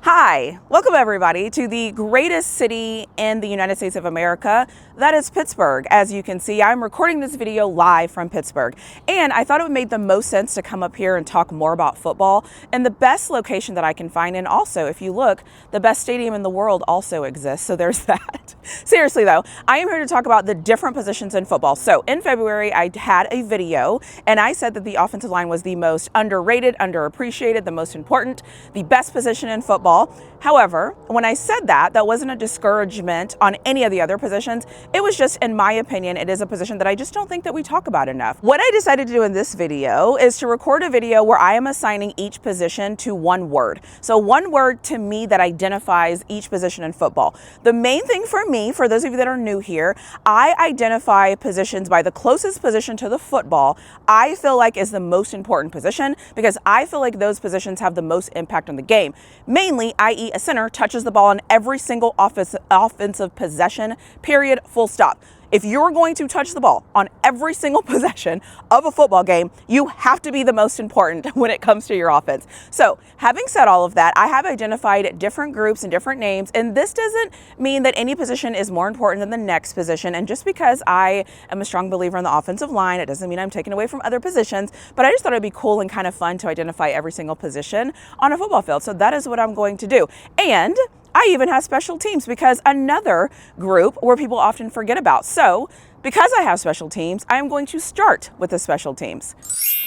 Hi, welcome everybody to the greatest city in the United States of America, that is Pittsburgh. As you can see, I'm recording this video live from Pittsburgh, and I thought it would make the most sense to come up here and talk more about football in the best location that I can find. And also, if you look, the best stadium in the world also exists, so there's that. Seriously though, I am here to talk about the different positions in football. So in February, I had a video and I said that the offensive line was the most underrated, underappreciated, the most important, the best position in football. However, when I said that, that wasn't a discouragement on any of the other positions. It was just, in my opinion, it is a position that I just don't think that we talk about enough. What I decided to do in this video is to record a video where I am assigning each position to one word. So one word to me that identifies each position in football. The main thing for me, for those of you that are new here, I identify positions by the closest position to the football I feel like is the most important position, because I feel like those positions have the most impact on the game. Mainly, i.e. a center touches the ball on every single offensive possession, period, full stop. If you're going to touch the ball on every single possession of a football game, you have to be the most important when it comes to your offense. So having said all of that, I have identified different groups and different names, and this doesn't mean that any position is more important than the next position. And just because I am a strong believer in the offensive line, it doesn't mean I'm taking away from other positions, but I just thought it'd be cool and kind of fun to identify every single position on a football field. So that is what I'm going to do. And I even have special teams, because another group where people often forget about. So because I have special teams, I am going to start with the special teams.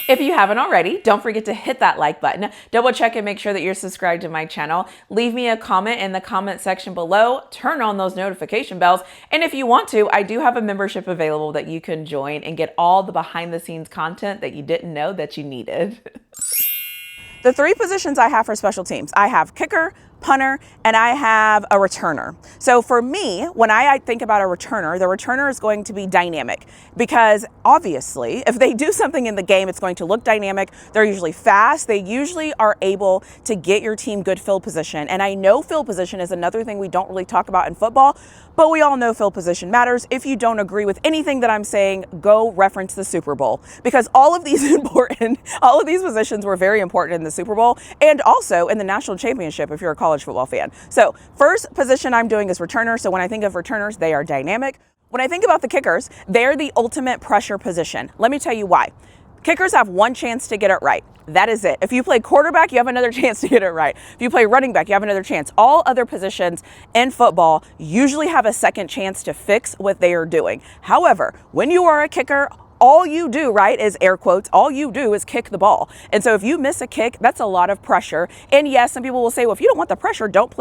If you haven't already, don't forget to hit that like button, double check and make sure that you're subscribed to my channel. Leave me a comment in the comment section below, turn on those notification bells. And if you want to, I do have a membership available that you can join and get all the behind the scenes content that you didn't know that you needed. The three positions I have for special teams, I have kicker, punter, and I have a returner. So for me, when I think about a returner, the returner is going to be dynamic, because obviously if they do something in the game, it's going to look dynamic. They're usually fast. They usually are able to get your team good field position. And I know field position is another thing we don't really talk about in football, but we all know field position matters. If you don't agree with anything that I'm saying, go reference the Super Bowl, because all of these positions were very important in the Super Bowl and also in the national championship if you're a college football fan. So first position I'm doing is returner. So when I think of returners, they are dynamic. When I think about the kickers, they're the ultimate pressure position. Let me tell you why. Kickers have one chance to get it right. That is it. If you play quarterback, you have another chance to get it right. If you play running back, you have another chance. All other positions in football usually have a second chance to fix what they are doing. However, when you are a kicker, all you do, right, is air quotes, all you do is kick the ball. And so if you miss a kick, that's a lot of pressure. And yes, some people will say, well, if you don't want the pressure, don't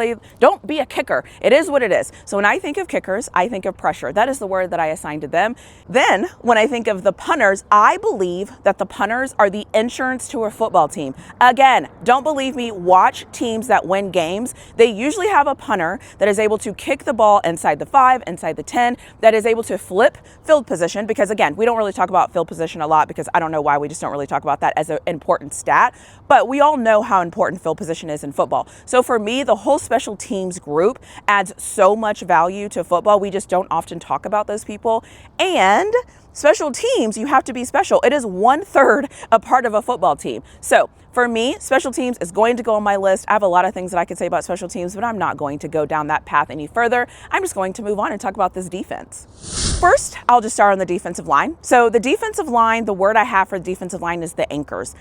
be a kicker. It is what it is. So when I think of kickers, I think of pressure. That is the word that I assigned to them. Then when I think of the punters, I believe that the punters are the insurance to a football team. Again, don't believe me, watch teams that win games. They usually have a punter that is able to kick the ball inside the 5, inside the 10, that is able to flip field position, because again, we don't really talk about field position a lot, because I don't know why we just don't really talk about that as an important stat, but we all know how important field position is in football. So for me, the whole special teams group adds so much value to football. We just don't often talk about those people. And special teams, you have to be special. It is 1/3 a part of a football team. So for me, special teams is going to go on my list. I have a lot of things that I could say about special teams, but I'm not going to go down that path any further. I'm just going to move on and talk about this defense. First, I'll just start on the defensive line. So the defensive line, the word I have for the defensive line is the anchors.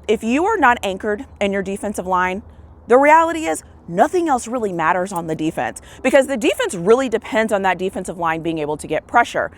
If you are not anchored in your defensive line, the reality is nothing else really matters on the defense, because the defense really depends on that defensive line being able to get pressure.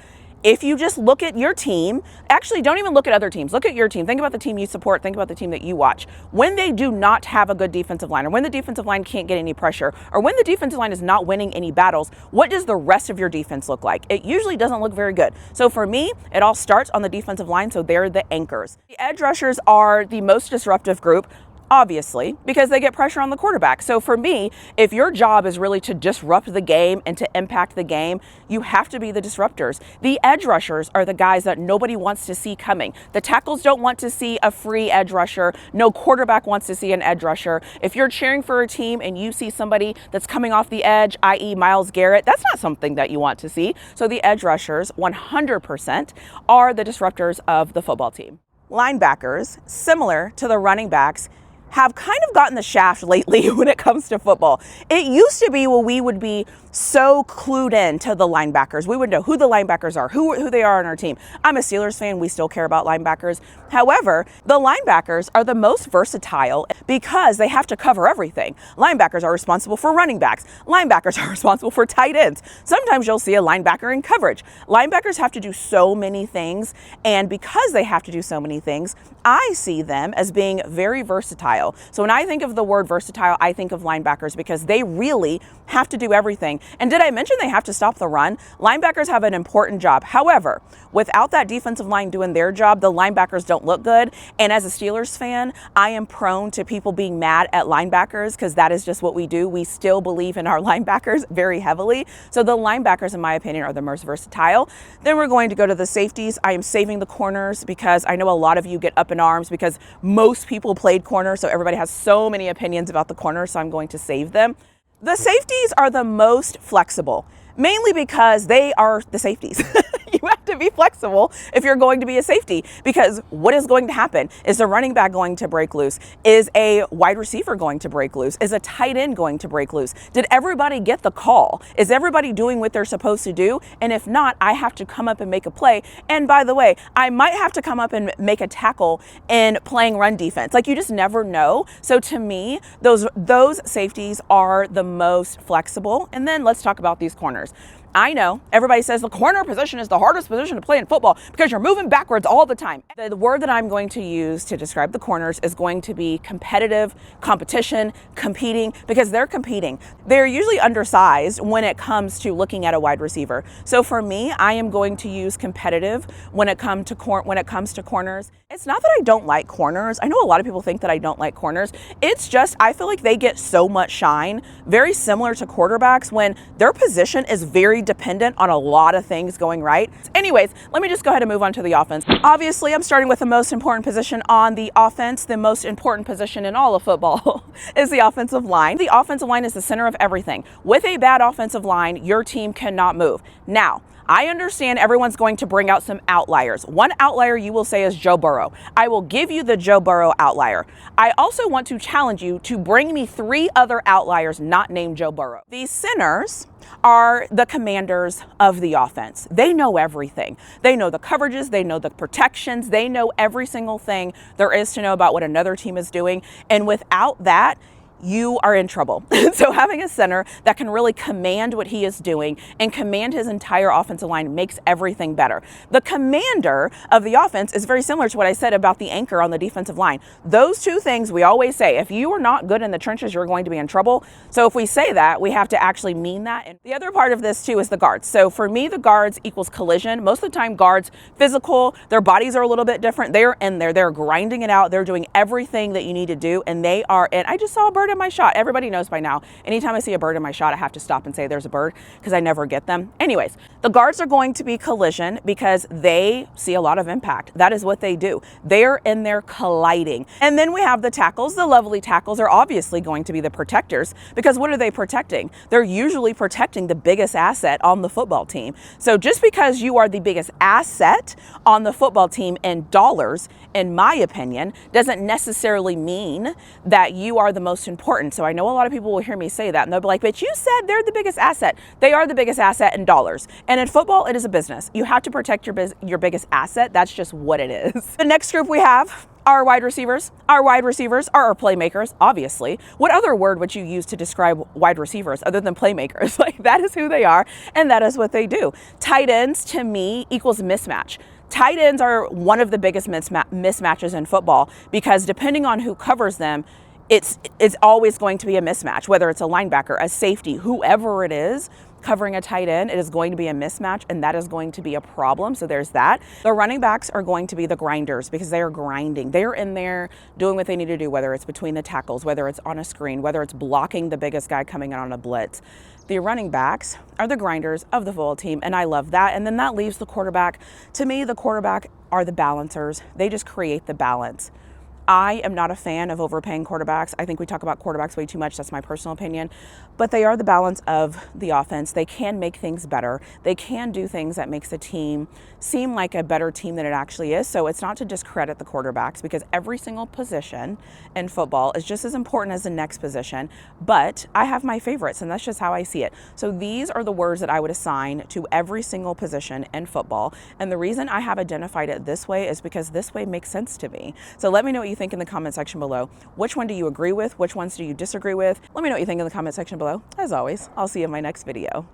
If you just look at your team, actually don't even look at other teams, look at your team, think about the team you support, think about the team that you watch. When they do not have a good defensive line, or when the defensive line can't get any pressure, or when the defensive line is not winning any battles, what does the rest of your defense look like? It usually doesn't look very good. So for me, it all starts on the defensive line, so they're the anchors. The edge rushers are the most disruptive group, obviously, because they get pressure on the quarterback. So for me, if your job is really to disrupt the game and to impact the game, you have to be the disruptors. The edge rushers are the guys that nobody wants to see coming. The tackles don't want to see a free edge rusher. No quarterback wants to see an edge rusher. If you're cheering for a team and you see somebody that's coming off the edge, i.e. Myles Garrett, that's not something that you want to see. So the edge rushers, 100%, are the disruptors of the football team. Linebackers, similar to the running backs, have kind of gotten the shaft lately when it comes to football. It used to be where we would be so clued in to the linebackers. We would know who the linebackers are, who they are on our team. I'm a Steelers fan. We still care about linebackers. However, the linebackers are the most versatile because they have to cover everything. Linebackers are responsible for running backs. Linebackers are responsible for tight ends. Sometimes you'll see a linebacker in coverage. Linebackers have to do so many things, and because they have to do so many things, I see them as being very versatile. So when I think of the word versatile, I think of linebackers because they really have to do everything. And did I mention they have to stop the run? Linebackers have an important job. However, without that defensive line doing their job, the linebackers don't look good. And as a Steelers fan, I am prone to people being mad at linebackers because that is just what we do. We still believe in our linebackers very heavily. So the linebackers, in my opinion, are the most versatile. Then we're going to go to the safeties. I am saving the corners because I know a lot of you get up in arms because most people played corner. So everybody has so many opinions about the corner. So I'm going to save them. The safeties are the most flexible, mainly because they are the safeties. You have to be flexible if you're going to be a safety, because what is going to happen? Is the running back going to break loose? Is a wide receiver going to break loose? Is a tight end going to break loose? Did everybody get the call? Is everybody doing what they're supposed to do? And if not, I have to come up and make a play. And by the way, I might have to come up and make a tackle in playing run defense. Like, you just never know. So to me, those safeties are the most flexible. And then let's talk about these corners. I know everybody says the corner position is the hardest position to play in football because you're moving backwards all the time. The word that I'm going to use to describe the corners is going to be competitive, competition, competing, because they're competing. They're usually undersized when it comes to looking at a wide receiver. So for me, I am going to use competitive when it comes to corners. It's not that I don't like corners. I know a lot of people think that I don't like corners. It's just I feel like they get so much shine, very similar to quarterbacks, when their position is very dependent on a lot of things going right. Anyways, let me just go ahead and move on to the offense. Obviously, I'm starting with the most important position on the offense. The most important position in all of football is the offensive line. The offensive line is the center of everything. With a bad offensive line, your team cannot move. Now, I understand everyone's going to bring out some outliers. One outlier you will say is Joe Burrow. I will give you the Joe Burrow outlier. I also want to challenge you to bring me 3 other outliers not named Joe Burrow. These centers are the commanders of the offense. They know everything. They know the coverages, they know the protections, they know every single thing there is to know about what another team is doing. And without that, you are in trouble. So having a center that can really command what he is doing and command his entire offensive line makes everything better. The commander of the offense is very similar to what I said about the anchor on the defensive line. Those two things we always say, if you are not good in the trenches, you're going to be in trouble. So if we say that, we have to actually mean that. And the other part of this too is the guards. So for me, the guards equals collision. Most of the time, guards, physical, their bodies are a little bit different. They're in there, they're grinding it out. They're doing everything that you need to do. And they are, and I just saw a bird in my shot. Everybody knows by now, anytime I see a bird in my shot, I have to stop and say there's a bird because I never get them. Anyways, the guards are going to be collision because they see a lot of impact. That is what they do. They're in there colliding. And then we have the tackles. The lovely tackles are obviously going to be the protectors because what are they protecting? They're usually protecting the biggest asset on the football team. So just because you are the biggest asset on the football team in dollars, in my opinion, doesn't necessarily mean that you are the most important. So I know a lot of people will hear me say that and they'll be like, but you said they're the biggest asset. They are the biggest asset in dollars. And in football, it is a business. You have to protect your biggest asset. That's just what it is. The next group we have are wide receivers. Our wide receivers are our playmakers, obviously. What other word would you use to describe wide receivers other than playmakers? Like, that is who they are, and that is what they do. Tight ends, to me, equals mismatch. Tight ends are one of the biggest mismatches in football because depending on who covers them, it's always going to be a mismatch, whether it's a linebacker, a safety, whoever it is covering a tight end, it is going to be a mismatch, and that is going to be a problem. So there's that. The running backs are going to be the grinders because they are grinding. They are in there doing what they need to do, whether it's between the tackles, whether it's on a screen, whether it's blocking the biggest guy coming in on a blitz. The running backs are the grinders of the football team, and I love that. And then that leaves the quarterback. To me, the quarterback are the balancers. They just create the balance. I am not a fan of overpaying quarterbacks. I think we talk about quarterbacks way too much. That's my personal opinion. But they are the balance of the offense. They can make things better. They can do things that makes the team seem like a better team than it actually is. So it's not to discredit the quarterbacks, because every single position in football is just as important as the next position. But I have my favorites, and that's just how I see it. So these are the words that I would assign to every single position in football. And the reason I have identified it this way is because this way makes sense to me. So let me know what you think in the comment section below. Which one do you agree with? Which ones do you disagree with? Let me know what you think in the comment section below. As always, I'll see you in my next video.